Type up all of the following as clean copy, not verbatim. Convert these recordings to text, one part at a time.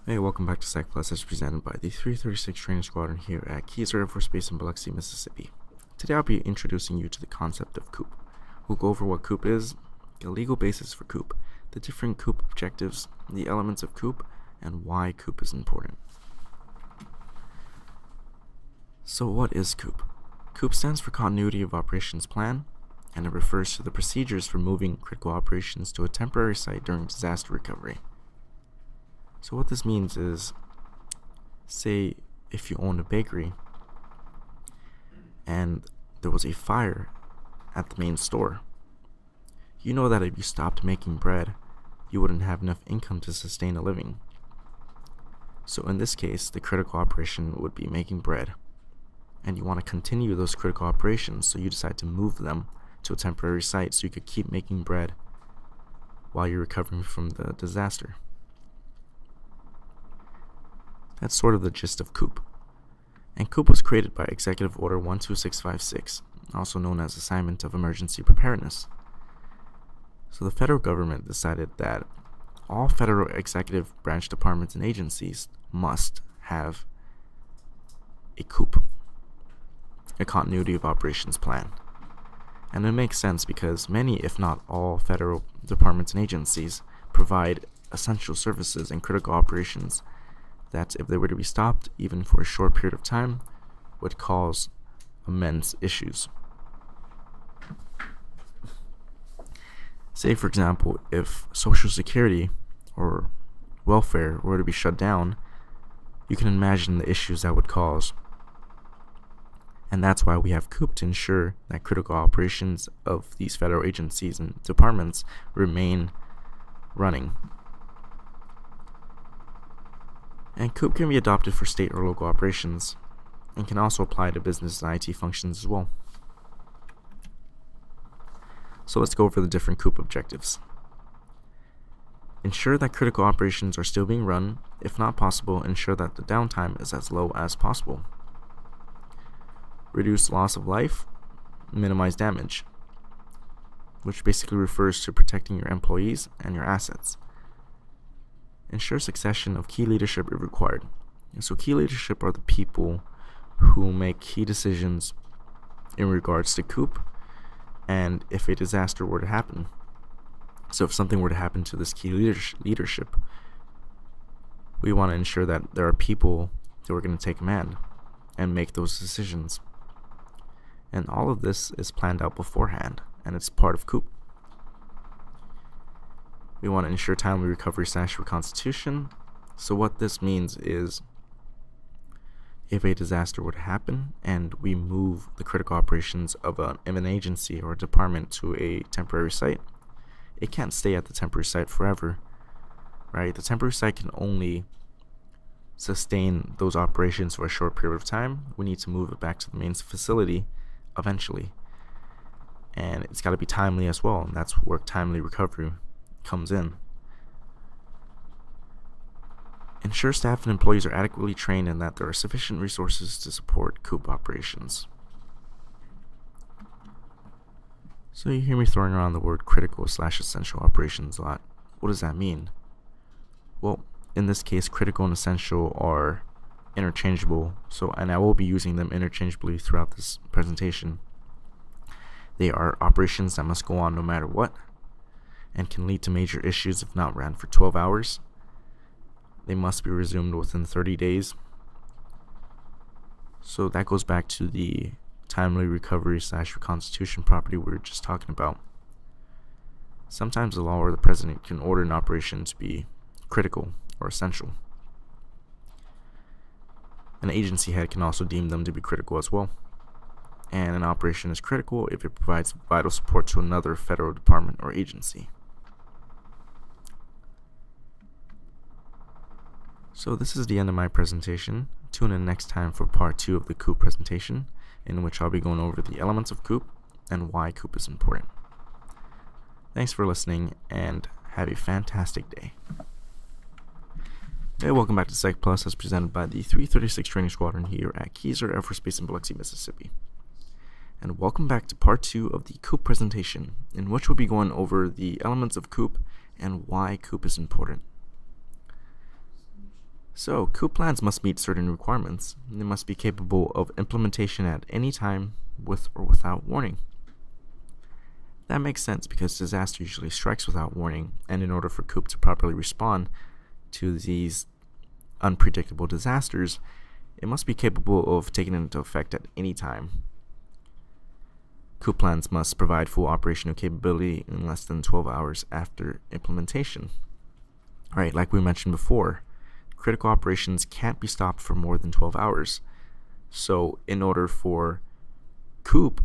Hey, welcome back to Sec Plus as presented by the 336 Training Squadron here at Keys Air Force Base in Biloxi, Mississippi. Today I'll be introducing you to the concept of COOP. We'll go over what COOP is, the legal basis for COOP, the different COOP objectives, the elements of COOP, and why COOP is important. So what is COOP? COOP stands for Continuity of Operations Plan, and it refers to the procedures for moving critical operations to a temporary site during disaster recovery. So what this means is, say if you own a bakery and there was a fire at the main store, you know that if you stopped making bread, you wouldn't have enough income to sustain a living. So in this case, the critical operation would be making bread, and you want to continue those critical operations, so you decide to move them to a temporary site so you could keep making bread while you're recovering from the disaster. That's sort of the gist of COOP. And COOP was created by Executive Order 12656, also known as Assignment of Emergency Preparedness. So the federal government decided that all federal executive branch departments and agencies must have a COOP, a Continuity of Operations Plan. And it makes sense because many, if not all, federal departments and agencies provide essential services and critical operations that, if they were to be stopped, even for a short period of time, would cause immense issues. Say, for example, if Social Security or welfare were to be shut down, you can imagine the issues that would cause. And that's why we have COOP, to ensure that critical operations of these federal agencies and departments remain running. And COOP can be adopted for state or local operations, and can also apply to business and IT functions as well. So let's go over the different COOP objectives. Ensure that critical operations are still being run. If not possible, ensure that the downtime is as low as possible. Reduce loss of life, minimize damage, which basically refers to protecting your employees and your assets. Ensure succession of key leadership if required. And so key leadership are the people who make key decisions in regards to COOP and if a disaster were to happen. So if something were to happen to this key leadership, we want to ensure that there are people who are going to take command and make those decisions. And all of this is planned out beforehand, and it's part of COOP. We want to ensure timely recovery / reconstitution. So what this means is, if a disaster would happen and we move the critical operations of an agency or a department to a temporary site, it can't stay at the temporary site forever, right? The temporary site can only sustain those operations for a short period of time. We need to move it back to the main facility eventually. And it's got to be timely as well, and that's where timely recovery comes in. Ensure staff and employees are adequately trained and that there are sufficient resources to support COOP operations. So you hear me throwing around the word critical / essential operations a lot. What does that mean? Well, in this case, critical and essential are interchangeable, and I will be using them interchangeably throughout this presentation. They are operations that must go on no matter what, and can lead to major issues if not ran for 12 hours. They must be resumed within 30 days. So that goes back to the timely recovery / reconstitution property we were just talking about. Sometimes the law or the president can order an operation to be critical or essential. An agency head can also deem them to be critical as well. And an operation is critical if it provides vital support to another federal department or agency. So this is the end of my presentation. Tune in next time for part 2 of the COOP presentation, in which I'll be going over the elements of COOP and why COOP is important. Thanks for listening, and have a fantastic day. Hey, welcome back to Sec Plus as presented by the 336 Training Squadron here at Keys Air Force Base in Biloxi, Mississippi. And welcome back to part 2 of the COOP presentation, in which we'll be going over the elements of COOP and why COOP is important. So, COOP plans must meet certain requirements. They must be capable of implementation at any time, with or without warning. That makes sense because disaster usually strikes without warning, and in order for COOP to properly respond to these unpredictable disasters, it must be capable of taking into effect at any time. COOP plans must provide full operational capability in less than 12 hours after implementation. Right, like we mentioned before, critical operations can't be stopped for more than 12 hours. So in order for COOP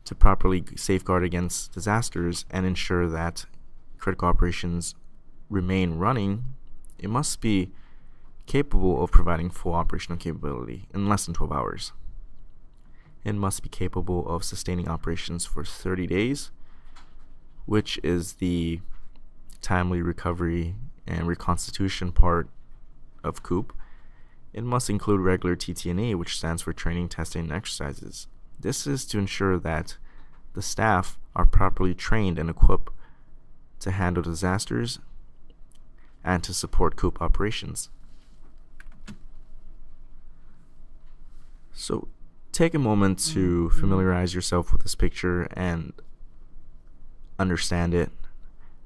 to properly safeguard against disasters and ensure that critical operations remain running, it must be capable of providing full operational capability in less than 12 hours. It must be capable of sustaining operations for 30 days, which is the timely recovery and reconstitution part of COOP. It must include regular TT&E, which stands for training, testing, and exercises. This is to ensure that the staff are properly trained and equipped to handle disasters and to support COOP operations. So take a moment to familiarize yourself with this picture and understand it.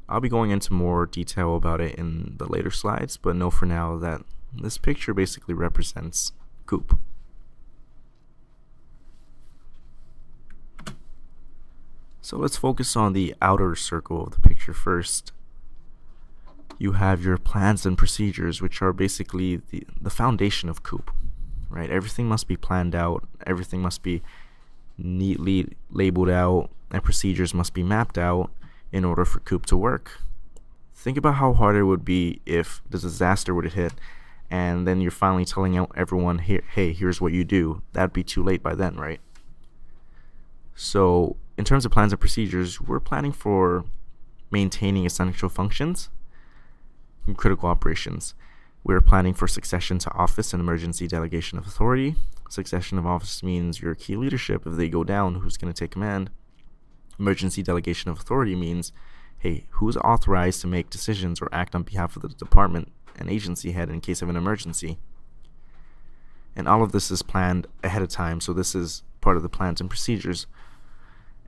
I'll be going into more detail about it in the later slides, but know for now that this picture basically represents COOP. So let's focus on the outer circle of the picture first. You have your plans and procedures, which are basically the foundation of COOP, right? Everything must be planned out, everything must be neatly labeled out, and procedures must be mapped out in order for COOP to work. Think about how hard it would be if the disaster were to hit and then you're finally telling out everyone, hey, here's what you do. That'd be too late by then, right? So in terms of plans and procedures, we're planning for maintaining essential functions and critical operations. We're planning for succession to office and emergency delegation of authority. Succession of office means your key leadership. If they go down, who's going to take command? Emergency delegation of authority means, hey, who's authorized to make decisions or act on behalf of the department and agency head in case of an emergency? And all of this is planned ahead of time, so this is part of the plans and procedures.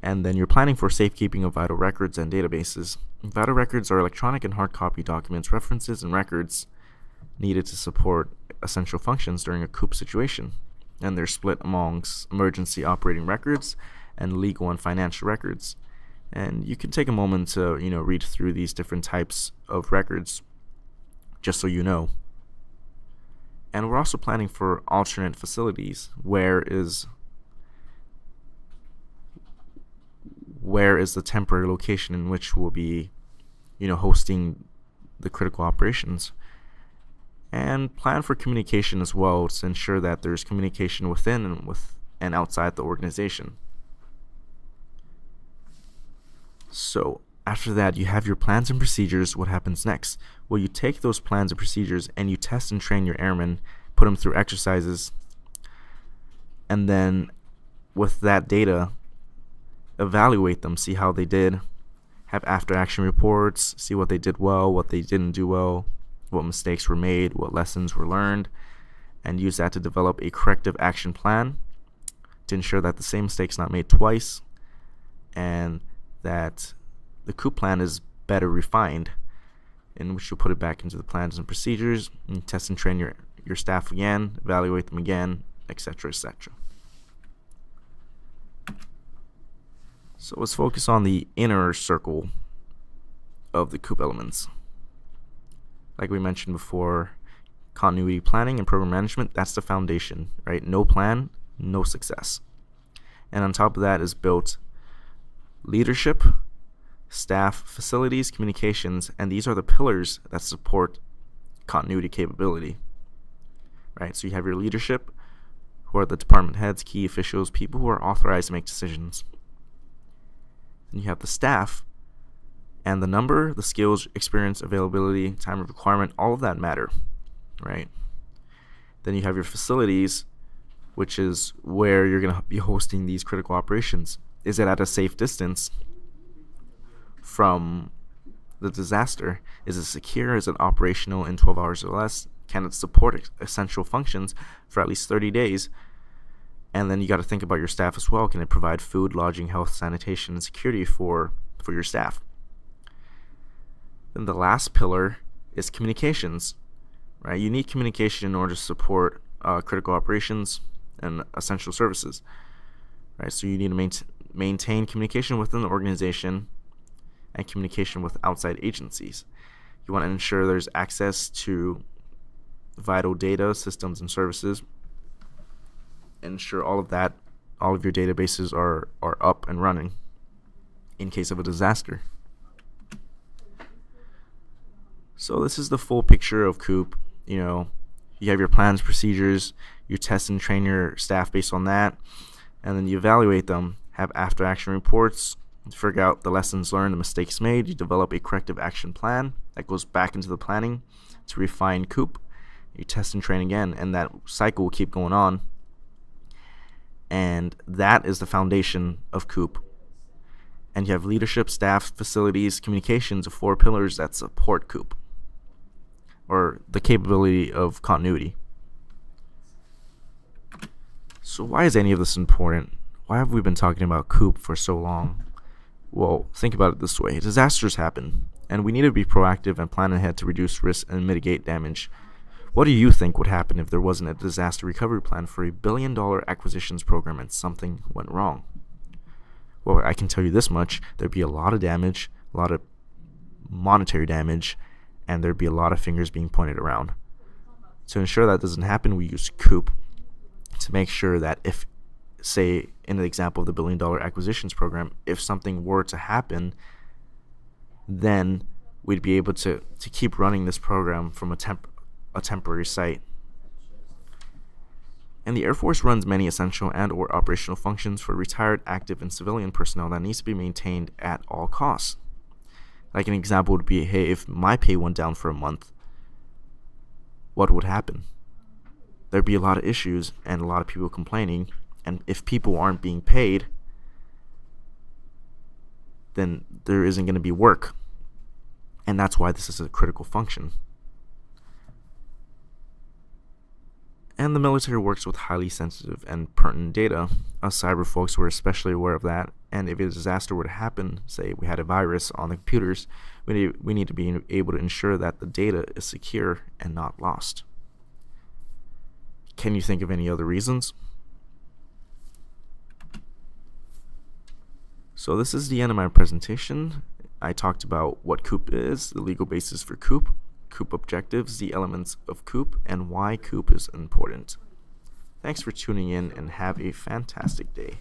And then you're planning for safekeeping of vital records and databases. Vital records are electronic and hard copy documents, references, and records needed to support essential functions during a COOP situation. And they're split amongst emergency operating records and legal and financial records. And you can take a moment to, read through these different types of records, just so you know. And we're also planning for alternate facilities. Where is the temporary location in which we'll be, hosting the critical operations? And plan for communication as well to ensure that there's communication within and outside the organization. So after that, you have your plans and procedures. What happens next? Well, you take those plans and procedures and you test and train your airmen, put them through exercises, and then with that data, evaluate them, see how they did, have after action reports, see what they did well, what they didn't do well, what mistakes were made, what lessons were learned, and use that to develop a corrective action plan to ensure that the same mistake's not made twice and that the COOP plan is better refined, in which you'll put it back into the plans and procedures, and test and train your staff again, evaluate them again, etc., etc. So let's focus on the inner circle of the COOP elements. Like we mentioned before, continuity planning and program management, that's the foundation, right? No plan, no success. And on top of that is built leadership, staff, facilities, communications, and these are the pillars that support continuity capability, right? So you have your leadership, who are the department heads, key officials, people who are authorized to make decisions. Then you have the staff, and the number, the skills, experience, availability, time of requirement, all of that matter, right? Then you have your facilities, which is where you're going to be hosting these critical operations. Is it at a safe distance from the disaster? Is it secure? Is it operational in 12 hours or less? Can it support essential functions for at least 30 days? And then you got to think about your staff as well. Can it provide food, lodging, health, sanitation, and security for your staff? Then the last pillar is communications, right? You need communication in order to support critical operations and essential services, right? So you need to maintain communication within the organization and communication with outside agencies. You want to ensure there's access to vital data, systems, and services. Ensure all of your databases are up and running in case of a disaster. So this is the full picture of COOP. You have your plans, procedures, you test and train your staff based on that, and then you evaluate them, have after action reports, figure out the lessons learned, the mistakes made. You develop a corrective action plan that goes back into the planning to refine COOP. You test and train again, and that cycle will keep going on. And that is the foundation of COOP. And you have leadership, staff, facilities, communications, of 4 pillars that support COOP, or the capability of continuity. So why is any of this important? Why have we been talking about COOP for so long? Well, think about it this way. Disasters happen, and we need to be proactive and plan ahead to reduce risk and mitigate damage. What do you think would happen if there wasn't a disaster recovery plan for $1 billion acquisitions program and something went wrong? Well, I can tell you this much. There'd be a lot of damage, a lot of monetary damage, and there'd be a lot of fingers being pointed around. To ensure that doesn't happen, we use COOP to make sure that if, say, in the example of the $1 billion acquisitions program, if something were to happen, then we'd be able to keep running this program from a temporary site. And the Air Force runs many essential and or operational functions for retired, active, and civilian personnel that needs to be maintained at all costs. Like an example would be, hey, if my pay went down for a month, what would happen? There'd be a lot of issues and a lot of people complaining. And if people aren't being paid, then there isn't going to be work. And that's why this is a critical function. And the military works with highly sensitive and pertinent data. Us cyber folks were especially aware of that. And if a disaster were to happen, say we had a virus on the computers, we need to be able to ensure that the data is secure and not lost. Can you think of any other reasons? So this is the end of my presentation. I talked about what COOP is, the legal basis for COOP, COOP objectives, the elements of COOP, and why COOP is important. Thanks for tuning in and have a fantastic day.